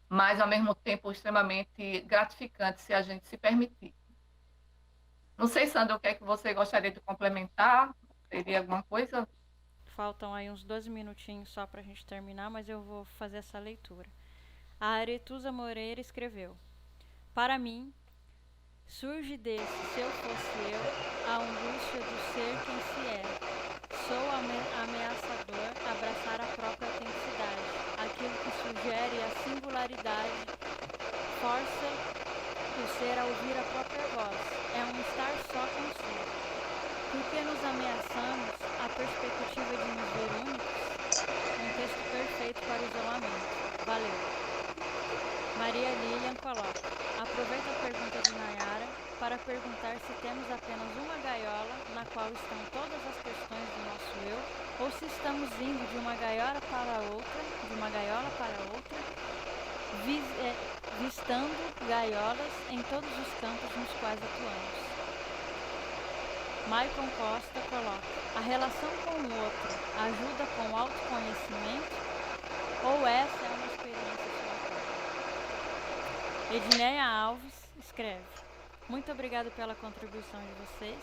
mas ao mesmo tempo extremamente gratificante se a gente se permitir. Não sei, Sandra, o que é que você gostaria de complementar? Teria alguma coisa? Faltam aí uns 12 minutinhos só para a gente terminar, mas eu vou fazer essa leitura. A Aretusa Moreira escreveu: para mim, surge desse, se eu fosse eu, a angústia do ser quem se é. Sou ameaçador abraçar a própria autenticidade, aquilo que sugere a singularidade, força o ser a ouvir a própria voz, é um estar só consigo. Porque nos ameaçamos a perspectiva de nos ver únicos? Um texto perfeito para o isolamento. Valeu. Maria Lilian coloca: aproveita a pergunta de Nayara para perguntar se temos apenas uma gaiola na qual estão todas as questões do nosso eu, ou se estamos indo de uma gaiola para outra, vistando gaiolas em todos os campos nos quais atuamos. Maicon Costa coloca: a relação com o outro ajuda com o autoconhecimento ou essa é uma experiência solitária? Edneia Alves escreve: muito obrigado pela contribuição de vocês.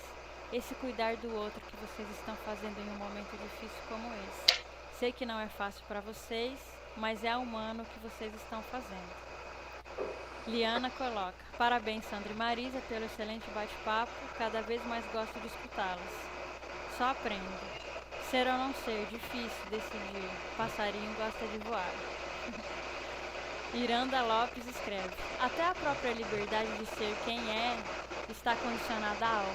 Esse cuidar do outro que vocês estão fazendo em um momento difícil como esse. Sei que não é fácil para vocês, mas é humano o que vocês estão fazendo. Liana coloca: parabéns, Sandra e Marisa, pelo excelente bate-papo. Cada vez mais gosto de escutá-las. Só aprendo. Ser ou não ser, difícil decidir. Passarinho gosta de voar. Iranda Lopes escreve: até a própria liberdade de ser quem é está condicionada ao.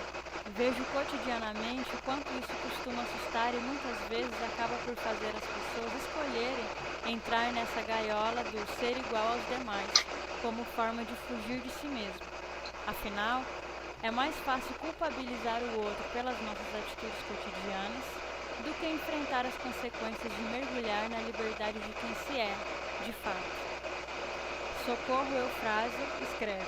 Vejo cotidianamente o quanto isso costuma assustar e muitas vezes acaba por fazer as pessoas escolherem entrar nessa gaiola do ser igual aos demais, como forma de fugir de si mesmo. Afinal, é mais fácil culpabilizar o outro pelas nossas atitudes cotidianas do que enfrentar as consequências de mergulhar na liberdade de quem se é, de fato. Socorro Eufrásio escreve: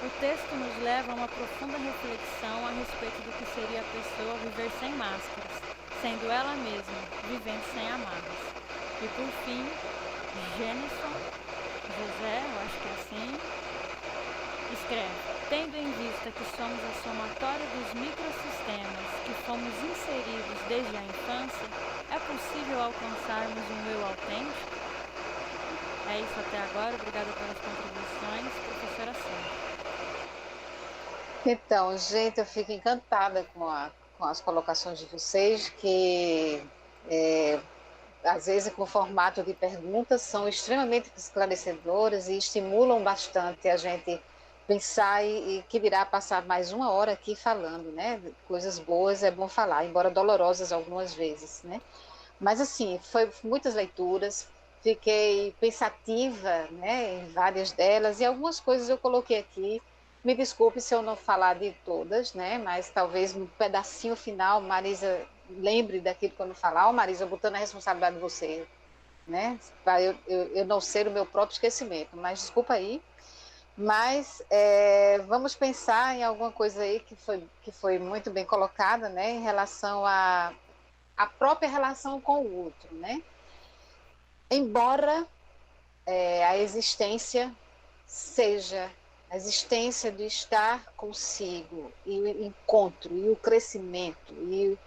o texto nos leva a uma profunda reflexão a respeito do que seria a pessoa viver sem máscaras, sendo ela mesma, vivendo sem amarras. E por fim, Jenison José, eu acho que é assim, escreve: tendo em vista que somos a somatória dos microsistemas que fomos inseridos desde a infância, é possível alcançarmos um eu autêntico? É isso até agora, obrigada pelas contribuições, professora Sandra. Então, gente, eu fico encantada com as colocações de vocês, que às vezes com formato de perguntas são extremamente esclarecedoras e estimulam bastante a gente pensar e que virá passar mais uma hora aqui falando, né? Coisas boas é bom falar, embora dolorosas algumas vezes, né? Mas assim, foi muitas leituras, fiquei pensativa, né, em várias delas, e algumas coisas eu coloquei aqui. Me desculpe se eu não falar de todas, né, mas talvez no pedacinho final, Marisa lembre daquilo que eu não falar. Marisa, botando a responsabilidade de você, né, para eu não ser o meu próprio esquecimento, mas desculpa aí. Mas vamos pensar em alguma coisa aí que foi muito bem colocada, né, em relação à própria relação com o outro, né? Embora a existência seja a existência de estar consigo, e o encontro, e o crescimento, e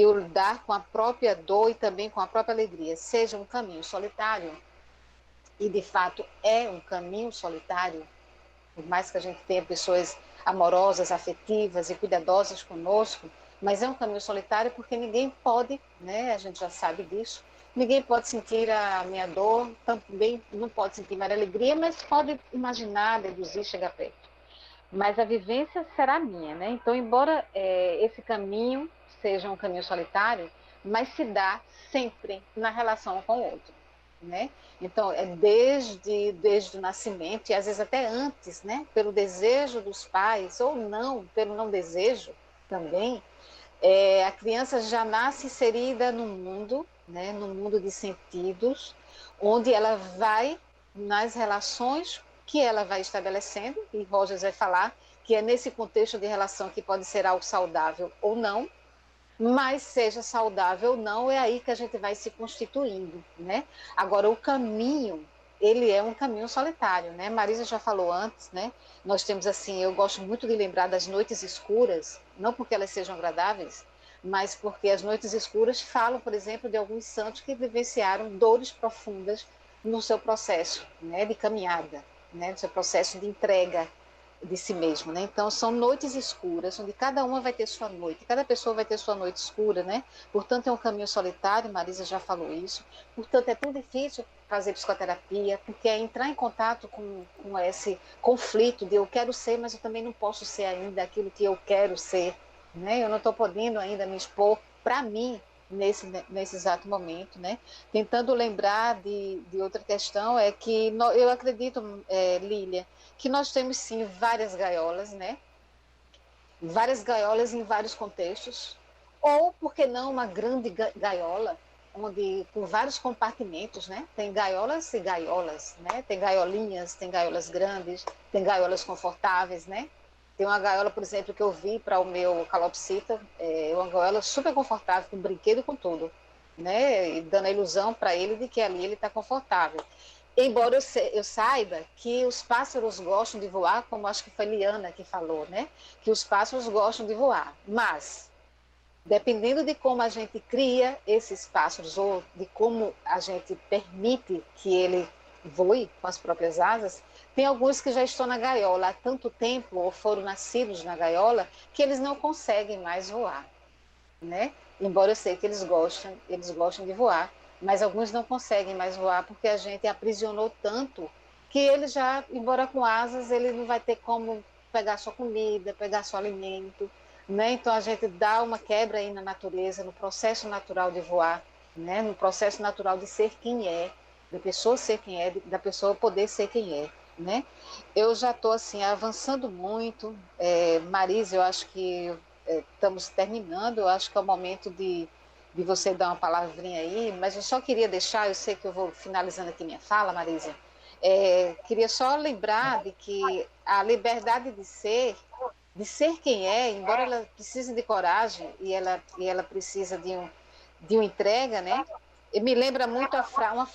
o dar com a própria dor e também com a própria alegria, seja um caminho solitário, e de fato é um caminho solitário, por mais que a gente tenha pessoas amorosas, afetivas e cuidadosas conosco, mas é um caminho solitário porque ninguém pode, né, a gente já sabe disso, ninguém pode sentir a minha dor, também não pode sentir minha alegria, mas pode imaginar, deduzir, chegar perto. Mas a vivência será minha, né? Então, embora esse caminho seja um caminho solitário, mas se dá sempre na relação com o outro, né? Então, é desde o nascimento, e às vezes até antes, né? Pelo desejo dos pais, ou não, pelo não desejo também, a criança já nasce inserida no mundo, né? No mundo de sentidos, onde ela vai, nas relações que ela vai estabelecendo, e Rogers vai falar que é nesse contexto de relação que pode ser algo saudável ou não, mas seja saudável ou não, é aí que a gente vai se constituindo, né? Agora, o caminho, ele é um caminho solitário, né? Marisa já falou antes, né? Nós temos assim, eu gosto muito de lembrar das noites escuras, não porque elas sejam agradáveis, mas porque as noites escuras falam, por exemplo, de alguns santos que vivenciaram dores profundas no seu processo, né, de caminhada, né, no seu processo de entrega de si mesmo, né? Então são noites escuras, onde cada uma vai ter sua noite, cada pessoa vai ter sua noite escura, né? Portanto é um caminho solitário, Marisa já falou isso. Portanto é tão difícil fazer psicoterapia, porque é entrar em contato com esse conflito de eu quero ser, mas eu também não posso ser ainda aquilo que eu quero ser, né? Eu não estou podendo ainda me expor para mim, nesse exato momento, né? Tentando lembrar de outra questão, é que eu acredito, Lília, que nós temos sim várias gaiolas, né? Várias gaiolas em vários contextos, ou, por que não, uma grande gaiola, onde com vários compartimentos, né? Tem gaiolas e gaiolas, né? Tem gaiolinhas, tem gaiolas grandes, tem gaiolas confortáveis, né? Tem uma gaiola, por exemplo, que eu vi para o meu calopsita, uma gaiola super confortável, com brinquedo e com tudo, né? E dando a ilusão para ele de que ali ele está confortável. Embora eu saiba que os pássaros gostam de voar, como acho que foi Liana que falou, né? Que os pássaros gostam de voar, mas dependendo de como a gente cria esses pássaros ou de como a gente permite que ele voe com as próprias asas, tem alguns que já estão na gaiola há tanto tempo ou foram nascidos na gaiola que eles não conseguem mais voar, né? Embora eu sei que eles gostam de voar, mas alguns não conseguem mais voar porque a gente aprisionou tanto que ele já, embora com asas, ele não vai ter como pegar sua comida, pegar seu alimento, né? Então a gente dá uma quebra aí na natureza, no processo natural de voar, né? No processo natural de ser quem é, da pessoa ser quem é, da pessoa poder ser quem é, né? Eu já estou assim avançando muito, Marisa, eu acho que estamos terminando, eu acho que é o momento de você dar uma palavrinha aí, mas eu só queria deixar, eu sei que eu vou finalizando aqui minha fala, Marisa, queria só lembrar de que a liberdade de ser quem é, embora ela precise de coragem e ela precisa de uma entrega, né? E me lembra muito uma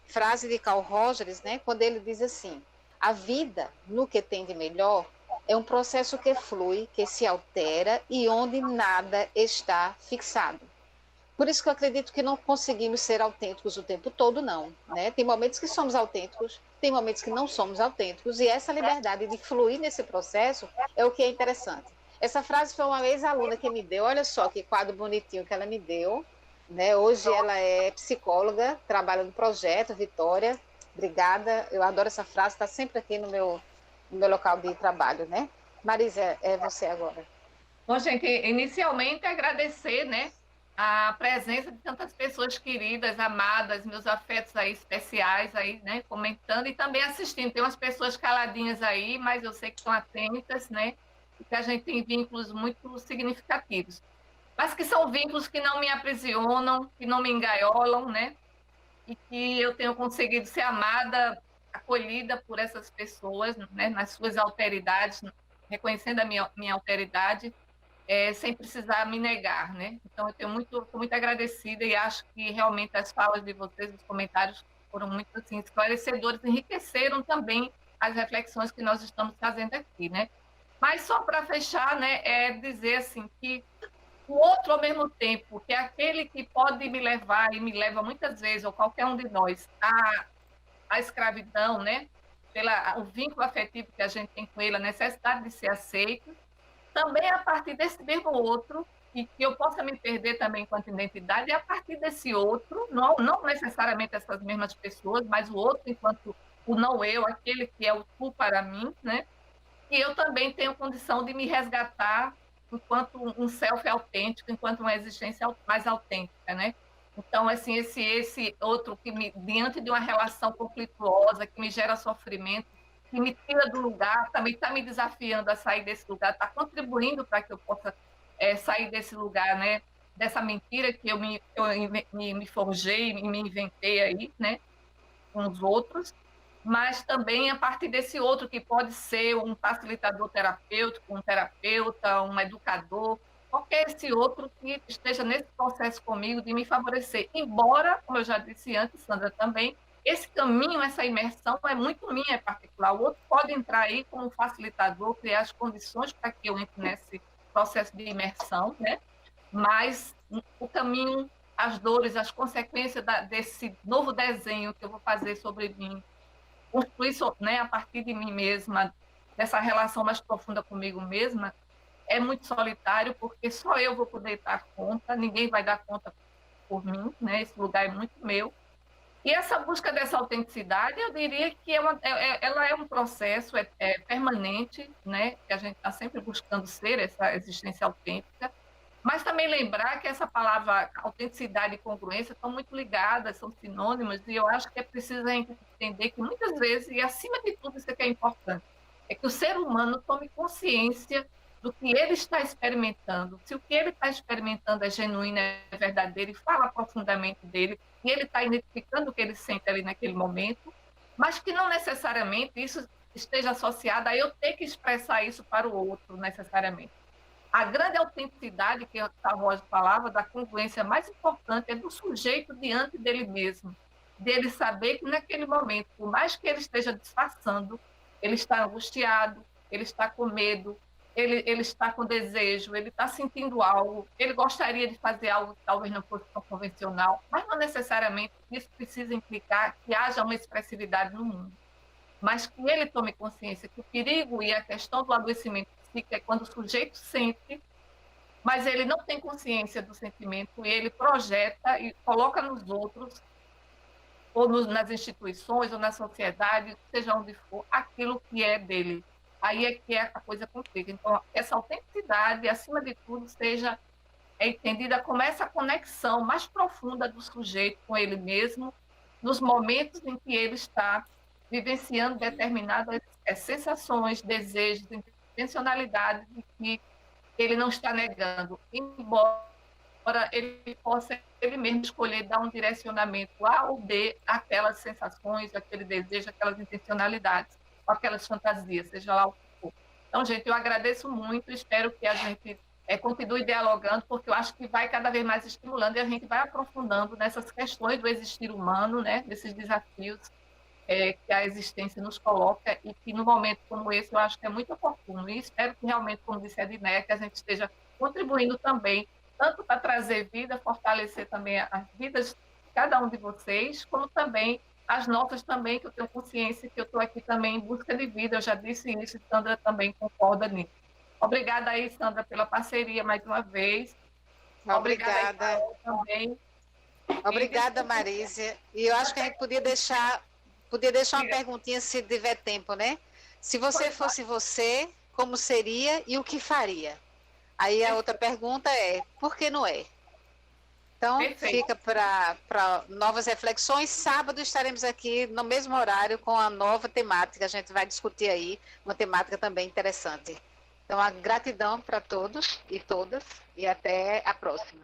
frase de Carl Rogers, né? Quando ele diz assim: a vida, no que tem de melhor, é um processo que flui, que se altera e onde nada está fixado. Por isso que eu acredito que não conseguimos ser autênticos o tempo todo, não. Né? Tem momentos que somos autênticos, tem momentos que não somos autênticos, e essa liberdade de fluir nesse processo é o que é interessante. Essa frase foi uma ex-aluna que me deu, olha só que quadro bonitinho que ela me deu. Né? Hoje ela é psicóloga, trabalha no projeto, Vitória. Obrigada, eu adoro essa frase, está sempre aqui no meu local de trabalho. Né? Marisa, é você agora. Bom, gente, inicialmente agradecer, né, a presença de tantas pessoas queridas, amadas, meus afetos aí especiais aí, né, comentando e também assistindo. Tem umas pessoas caladinhas aí, mas eu sei que estão atentas, né, e que a gente tem vínculos muito significativos. Mas que são vínculos que não me aprisionam, que não me engaiolam, né, e que eu tenho conseguido ser amada, acolhida por essas pessoas, né, nas suas alteridades, reconhecendo a minha alteridade, sem precisar me negar, né? Então, estou muito agradecida e acho que realmente as falas de vocês, os comentários foram muito assim, esclarecedores, enriqueceram também as reflexões que nós estamos fazendo aqui, né? Mas só para fechar, né, é dizer assim que o outro ao mesmo tempo, que é aquele que pode me levar e me leva muitas vezes, ou qualquer um de nós, à escravidão, né? O vínculo afetivo que a gente tem com ele, a necessidade de ser aceito, também a partir desse mesmo outro, e que eu possa me perder também enquanto identidade, é a partir desse outro, não necessariamente essas mesmas pessoas, mas o outro enquanto o não eu, aquele que é o tu para mim, né? E eu também tenho condição de me resgatar enquanto um self autêntico, enquanto uma existência mais autêntica, né? Então, assim, esse outro que diante de uma relação conflituosa, que me gera sofrimento, que me tira do lugar, também está me desafiando a sair desse lugar, está contribuindo para que eu possa sair desse lugar, né? Dessa mentira que me forjei e me inventei aí, né? Com os outros, mas também a partir desse outro que pode ser um facilitador terapêutico, um terapeuta, um educador, qualquer esse outro que esteja nesse processo comigo de me favorecer. Embora, como eu já disse antes, Sandra, também, esse caminho, essa imersão é muito minha, é particular. O outro pode entrar aí como facilitador, criar as condições para que eu entre nesse processo de imersão, né? Mas o caminho, as dores, as consequências desse novo desenho que eu vou fazer sobre mim, construir, né, a partir de mim mesma, dessa relação mais profunda comigo mesma, é muito solitário, porque só eu vou poder dar conta, ninguém vai dar conta por mim, né? Esse lugar é muito meu. E essa busca dessa autenticidade, eu diria que ela é um processo permanente, né? Que a gente está sempre buscando ser essa existência autêntica, Mas também lembrar que essa palavra autenticidade e congruência estão muito ligadas, são sinônimos, e eu acho que é preciso a gente entender que muitas vezes, e acima de tudo isso que é importante, é que o ser humano tome consciência do que ele está experimentando. Se o que ele está experimentando é genuíno, é verdadeiro, e fala profundamente dele, e ele está identificando o que ele sente ali naquele momento, mas que não necessariamente isso esteja associado a eu ter que expressar isso para o outro, necessariamente. A grande autenticidade que a Rosa falava, da congruência mais importante, é do sujeito diante dele mesmo, dele saber que naquele momento, por mais que ele esteja disfarçando, ele está angustiado, ele está com medo, ele está com desejo, ele está sentindo algo, ele gostaria de fazer algo que talvez não fosse tão convencional, mas não necessariamente isso precisa implicar que haja uma expressividade no mundo, mas que ele tome consciência que o perigo e a questão do adoecimento psíquico é quando o sujeito sente, mas ele não tem consciência do sentimento e ele projeta e coloca nos outros, ou nas instituições, ou na sociedade, seja onde for, aquilo que é dele. Aí é que a coisa complica. Então, essa autenticidade, acima de tudo, seja entendida como essa conexão mais profunda do sujeito com ele mesmo, nos momentos em que ele está vivenciando determinadas sensações, desejos, intencionalidades que ele não está negando, embora ele possa ele mesmo escolher dar um direcionamento A ou B àquelas sensações, aquele desejo, aquelas intencionalidades, ou aquelas fantasias, seja lá o que for. Então, gente, eu agradeço muito, espero que a gente continue dialogando, porque eu acho que vai cada vez mais estimulando e a gente vai aprofundando nessas questões do existir humano, né, desses desafios que a existência nos coloca e que, no momento como esse, eu acho que é muito oportuno. E espero que, realmente, como disse a Edneia, que a gente esteja contribuindo também, tanto para trazer vida, fortalecer também as vidas de cada um de vocês, como também as nossas também, que eu tenho consciência que eu estou aqui também em busca de vida. Eu já disse isso e Sandra também concorda nisso. Obrigada aí, Sandra, pela parceria mais uma vez. Obrigada. Aí, também. Obrigada, Marísia. E eu acho que a gente podia deixar uma perguntinha se tiver tempo, né? Se você fosse você, como seria e o que faria? Aí a outra pergunta é, por que não é? Então, fica para novas reflexões. Sábado estaremos aqui no mesmo horário com a nova temática. A gente vai discutir aí uma temática também interessante. Então, a gratidão para todos e todas e até a próxima.